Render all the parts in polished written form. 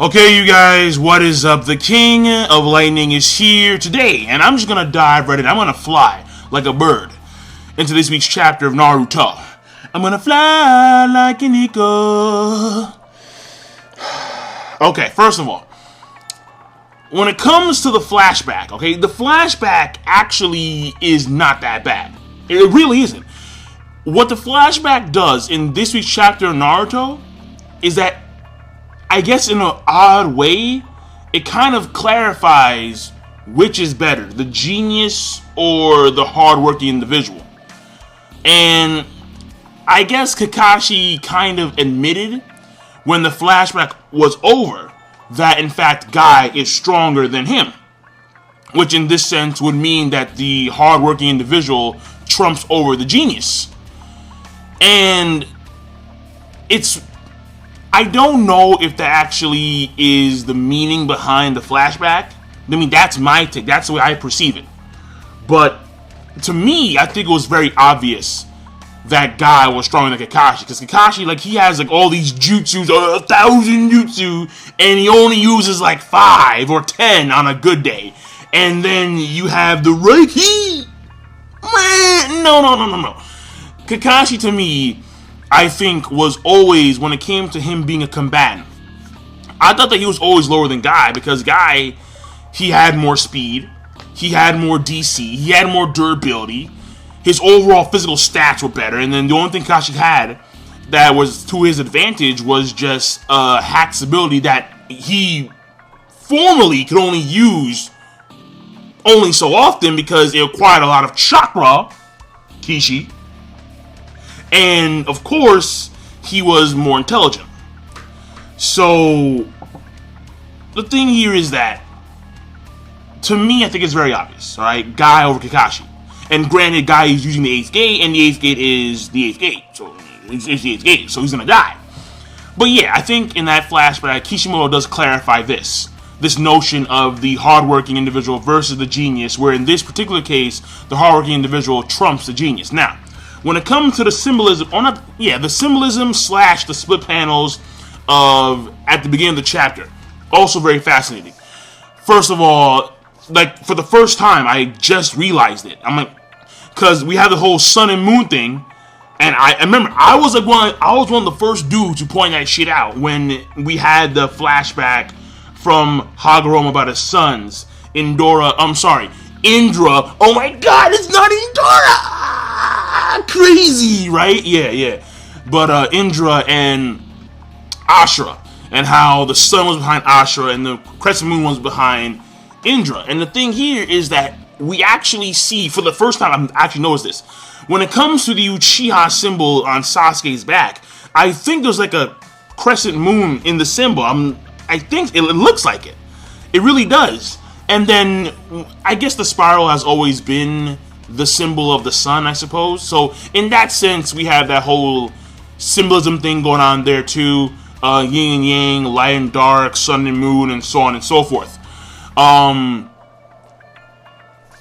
Okay, you guys, what is up? The King of Lightning is here today, and I'm just gonna dive right in. I'm gonna fly like a bird into this week's chapter of Naruto. I'm gonna fly like an eagle. Okay, first of all, when it comes to the flashback, okay, the flashback actually is not that bad. It really isn't. What the flashback does in this week's chapter of Naruto is that, I guess in an odd way, it kind of clarifies which is better, the genius or the hardworking individual. And I guess Kakashi kind of admitted when the flashback was over that in fact Guy is stronger than him. Which in this sense would mean that the hardworking individual trumps over the genius. And I don't know if that actually is the meaning behind the flashback. I mean, that's my take. That's the way I perceive it. But to me, I think it was very obvious that Guy was stronger than Kakashi. Because Kakashi, like, he has like all these jutsus, 1,000 jutsu, and he only uses like 5 or 10 on a good day. And then you have the Reiki. Man, no. Kakashi, to me, I think was always, when it came to him being a combatant, I thought that he was always lower than Guy, because Guy, he had more speed, he had more DC, he had more durability, his overall physical stats were better, and then the only thing Kakashi had that was to his advantage was just Hack's ability that he formerly could only use only so often because it required a lot of chakra, Kishi. And, of course, he was more intelligent. So, the thing here is that, to me, I think it's very obvious, alright? Guy over Kakashi. And granted, Guy is using the 8th gate, and the 8th gate is the 8th gate. So, it's the 8th gate, so he's gonna die. But yeah, I think in that flashback, Kishimoto does clarify this notion of the hardworking individual versus the genius, where in this particular case, the hardworking individual trumps the genius. Now, when it comes to the symbolism, the symbolism / the split panels of at the beginning of the chapter, also very fascinating. First of all, like, for the first time, I just realized it. I'm like, because we have the whole sun and moon thing, and I remember I was one of the first dudes to point that shit out when we had the flashback from Hagoromo about his sons, Indra. Oh my God, it's not Indra. Crazy, right? Yeah. But Indra and Ashura, and how the sun was behind Ashura and the crescent moon was behind Indra. And the thing here is that we actually see, for the first time, I actually noticed this, when it comes to the Uchiha symbol on Sasuke's back, I think there's like a crescent moon in the symbol. I think it looks like it. It really does. And then I guess the spiral has always been the symbol of the sun, I suppose. So in that sense, we have that whole symbolism thing going on there too. Yin and yang, light and dark, sun and moon, and so on and so forth. And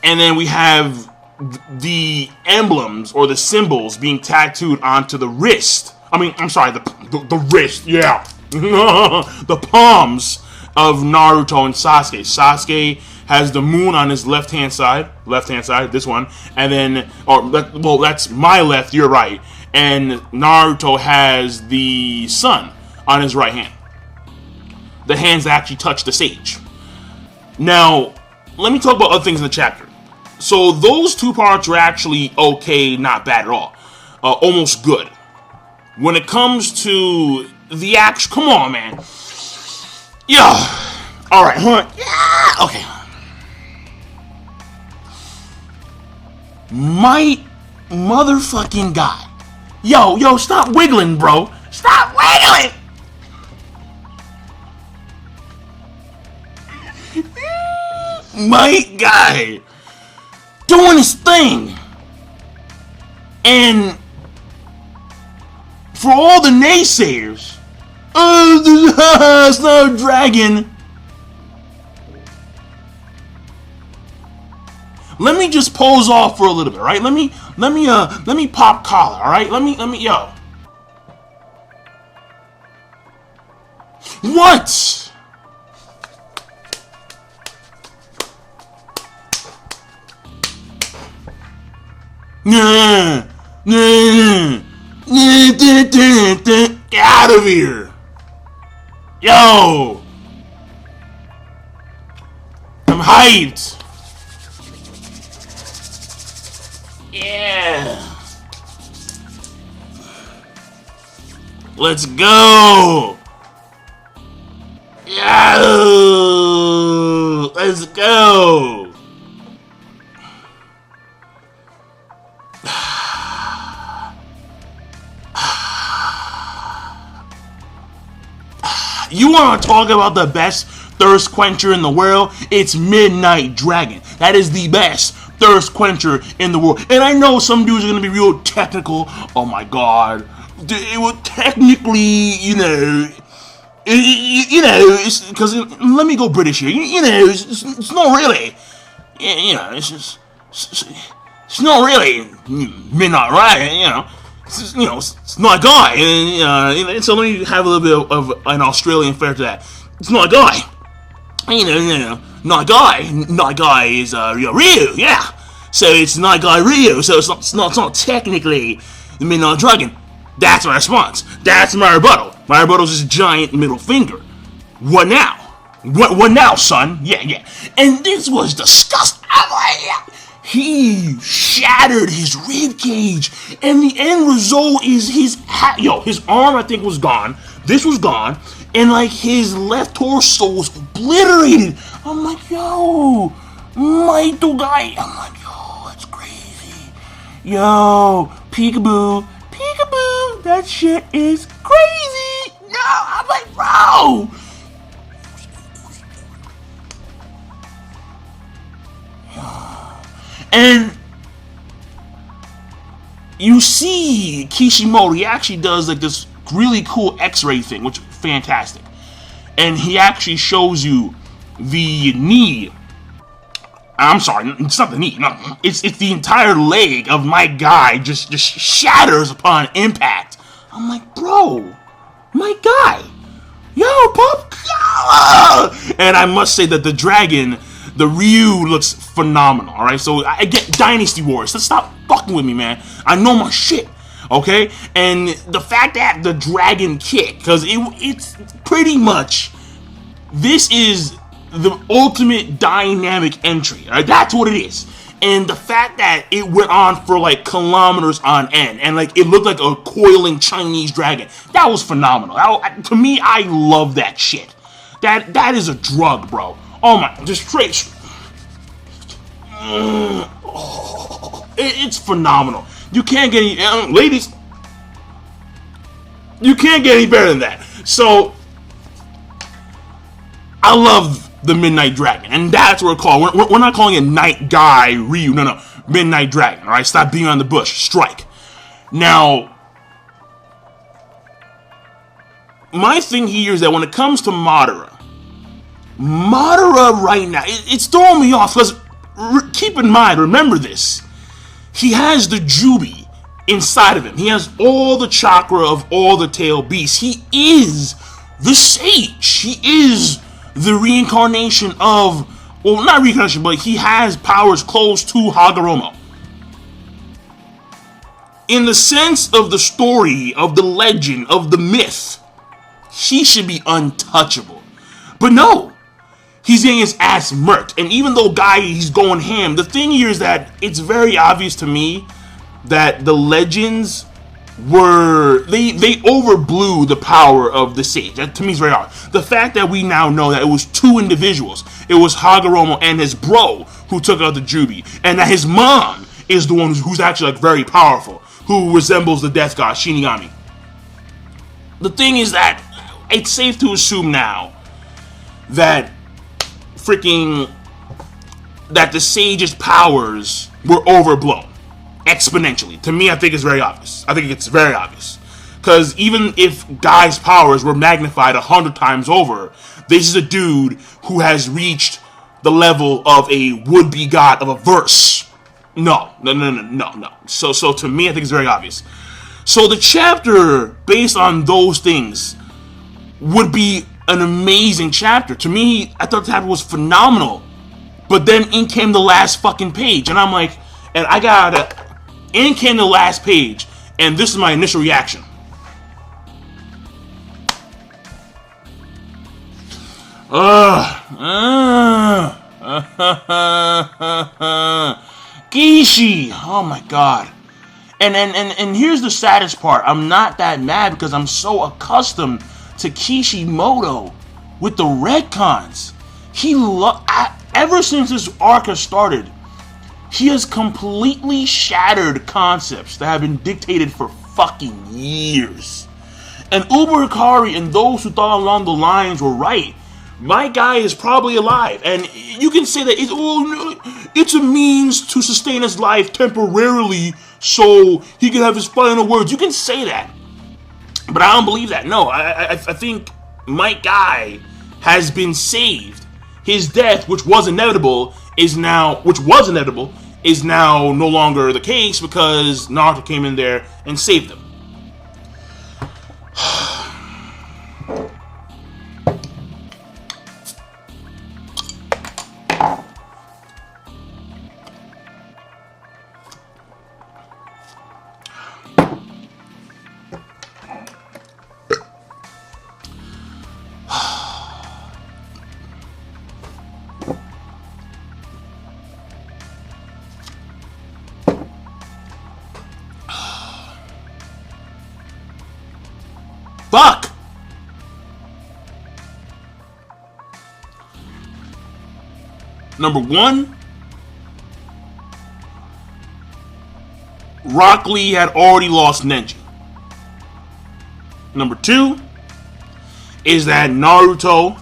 then we have the emblems or the symbols being tattooed onto the wrist. The wrist, yeah. The palms of Naruto and Sasuke. Sasuke has the moon on his left-hand side, this one, and then, that's my left, your right, and Naruto has the sun on his right hand. The hands that actually touch the sage. Now, let me talk about other things in the chapter. So those two parts were actually okay, not bad at all. Almost good. When it comes to the action, come on, man. Yeah. Alright, yeah, okay. My motherfucking God. Yo, stop wiggling, bro. Stop wiggling! My guy doing his thing. And for all the naysayers, it's not a dragon. Let me just pose off for a little bit, right? Let me pop collar, all right? Let me, yo. What? Nah, nah, get out of here. Yo, I'm hyped. Yeah. Let's go. Yo, let's go. You want to talk about the best thirst quencher in the world? It's Midnight Dragon. That is the best thirst quencher in the world. And I know some dudes are going to be real technical. Oh my god. It would technically, you know, because let me go British here. It's not really, it's just, it's not really Midnight Dragon, it's not a guy. And so let me have a little bit of an Australian flair to that. It's not a guy. Not a guy. Not a guy is Ryu. Yeah. So it's not a guy Ryu. So it's not technically the Midnight Dragon. That's my response. That's my rebuttal. My rebuttal is this giant middle finger. What now? What now, son? Yeah. And this was disgusting. He shattered his rib cage, and the end result is his arm I think was gone. This was gone, and like his left torso was obliterated. I'm like, yo, Michael guy. I'm like, yo, that's crazy. Yo, peekaboo, that shit is crazy. No, I'm like, bro. And you see Kishimoto, he actually does like this really cool x-ray thing, which is fantastic. And he actually shows you the knee. I'm sorry, it's not the knee. No, it's the entire leg of my guy just shatters upon impact. I'm like, bro, my guy. Yo, Pop. And I must say that the dragon, the Ryu, looks phenomenal, alright? So I get Dynasty Wars. Let's stop fucking with me, man. I know my shit, okay? And the fact that the dragon kick, because it's pretty much, this is the ultimate dynamic entry, alright? That's what it is. And the fact that it went on for like kilometers on end, and like it looked like a coiling Chinese dragon, that was phenomenal. To me, I love that shit. That is a drug, bro. Oh my, just straight. It's phenomenal. You can't get any, ladies, you can't get any better than that. So, I love the Midnight Dragon, and that's what we're calling. We're not calling it Night Guy Ryu. No, Midnight Dragon. All right, stop being on the bush. Strike. Now, my thing here is that when it comes to Madara right now, it's throwing me off because keep in mind, remember this, he has the Jubi inside of him. He has all the chakra of all the tail beasts. He is the sage. He is the reincarnation of, well, not reincarnation, but he has powers close to Hagoromo. In the sense of the story, of the legend, of the myth, he should be untouchable. But no, he's getting his ass murked. And even though he's going ham, the thing here is that it's very obvious to me that the legends were, they overblew the power of the sage. That to me is very obvious. The fact that we now know that it was two individuals, it was Hagoromo and his bro who took out the Jubi, and that his mom is the one who's actually like very powerful, who resembles the death god Shinigami. The thing is that it's safe to assume now that that the sage's powers were overblown exponentially. To me, I think it's very obvious. I think it's very obvious. Because even if Guy's powers were magnified 100 times over, this is a dude who has reached the level of a would-be god of a verse. No. So to me, I think it's very obvious. So the chapter, based on those things, would be an amazing chapter. To me, I thought the chapter was phenomenal. But then in came the last fucking page, and I'm like, and I gotta In came the last page, and this is my initial reaction. Kishi! Oh my god. And here's the saddest part. I'm not that mad because I'm so accustomed to Kishimoto with the retcons. Ever since this arc has started, he has completely shattered concepts that have been dictated for fucking years. And Uber Hikari and those who thought along the lines were right. My guy is probably alive, and you can say that it's a means to sustain his life temporarily so he can have his final words. You can say that, but I don't believe that. No, I think my guy has been saved. His death, which was inevitable, is now no longer the case because Naruto came in there and saved him. Fuck! Number one, Rock Lee had already lost Nenji. Number two is that Naruto,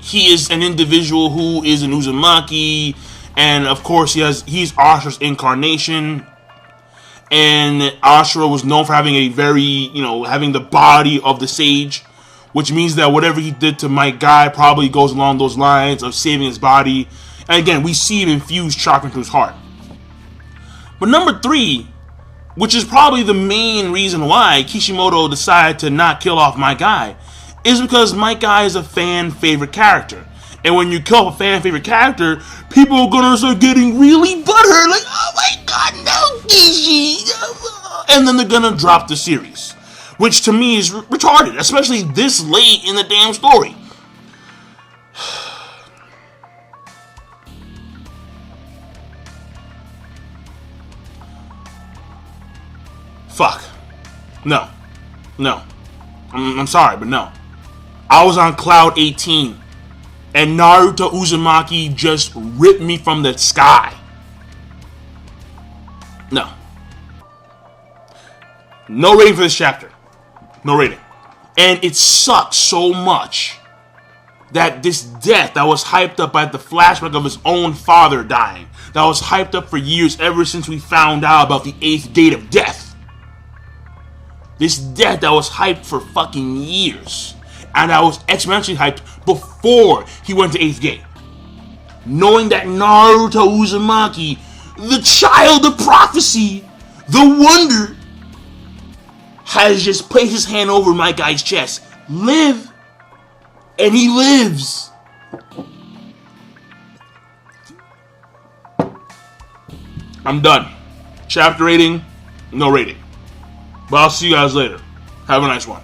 he is an individual who is an Uzumaki, and of course he's Ashura's incarnation. And Ashura was known for having having the body of the sage, which means that whatever he did to my guy probably goes along those lines of saving his body. And again, we see him infuse chakra into his heart. But number three, which is probably the main reason why Kishimoto decided to not kill off my guy, is because my guy is a fan favorite character. And when you kill off a fan favorite character, people are gonna start getting really butthurt, like, oh my god, no, Kishi! And then they're gonna drop the series, which to me is retarded, especially this late in the damn story. Fuck. No. I'm sorry, but no. I was on cloud 18. And Naruto Uzumaki just ripped me from the sky. No. No rating for this chapter. No rating. And it sucks so much that this death that was hyped up by the flashback of his own father dying, that was hyped up for years ever since we found out about the 8th gate of death. This death that was hyped for fucking years. And I was exponentially hyped before he went to 8th gate. Knowing that Naruto Uzumaki, the child of prophecy, the wonder, has just placed his hand over my guy's chest. Live. And he lives. I'm done. Chapter rating, no rating. But I'll see you guys later. Have a nice one.